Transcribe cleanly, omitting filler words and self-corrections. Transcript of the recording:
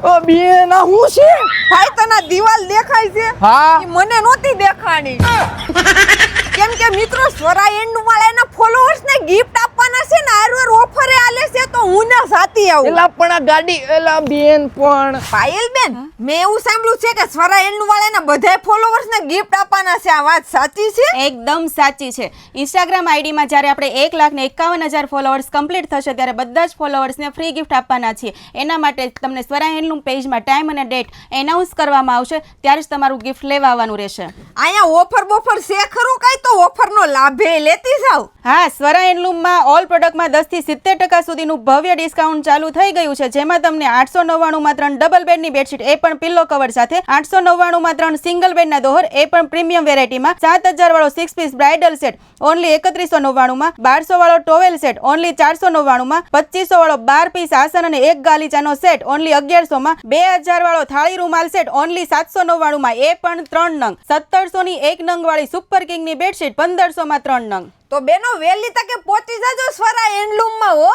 ઓ બેન આ હું છે? ભાઈ તને દિવાલ દેખાય છે? હા ઈ મને નહોતી દેખાણી. કેમ કે મિત્રો સ્વરા એન્ડ વાળાના ફોલોઅર્સ ને ગિફ્ટ આપવાના છે ને આરવાર ઓફરે આલે છે તો હું ના સાથી આવું. એલા પણ આ ગાડી એલા બેન પણ પાયલ બેન મેં એવું સાંભળ્યું છે કે સ્વરા એન્ડ વાળાના બધાય ફોલોઅર્સ ને ગિફ્ટ આપવાના છે. આ વાત સાચી છે? એકદમ સાચી છે. ઇન્સ્ટાગ્રામ આઈડીમાં જ્યારે આપણે 1,51,000 ફોલોઅર્સ કમ્પ્લીટ થશે ત્યારે બધા જ ફોલોઅર્સને ફ્રી ગિફ્ટ આપવાના છીએ. એના માટે તમને સ્વરા હેન્ડલૂમ પેજમાં ટાઈમ અને ડેટ એનાઉન્સ કરવામાં આવશે ત્યારે જ તમારું ગિફ્ટ લેવા આવવાનું રહેશે. અહીંયા ઓફર બોફર છે ખરું કાંઈ તો ઓફરનો લાભે લેતી જાવ. હા, સ્વરા હેન્ડલૂમમાં ઓલ પ્રોડક્ટમાં 10 થી 70% સુધીનું ભવ્ય ડિસ્કાઉન્ટ ચાલુ થઈ ગયું છે, જેમાં તમને 899 માં 3 ડબલ બેડની બેડશીટ એ પણ પિલ્લો કવર સાથે, 899 માં 3 સિંગલ બેડના દોહર એ પણ પ્રીમિયમ વેરાયટીમાં, 7000 વાળો 6 પીસ બ્રાઇડલ સેટ ઓનલી 3199 માં, 1200 વાળો ટોવેલ સેટ ઓનલી 499 માં, 2500 વાળો 12 પીસ આસન અને એક ગાલીચાનો સેટ ઓનલી 1100 માં, 2000 વાળો થાળી રૂમાલ સેટ ઓનલી 799 માં એ પણ 3 નંગ, 1700 ની 1 નંગ વાળી સુપર કિંગની બેડશીટ 1500 માં 3 નંગ. તો બેનો વહેલી તકે પહોંચી જાજો સ્વરા હેન્ડલૂમમાં હો.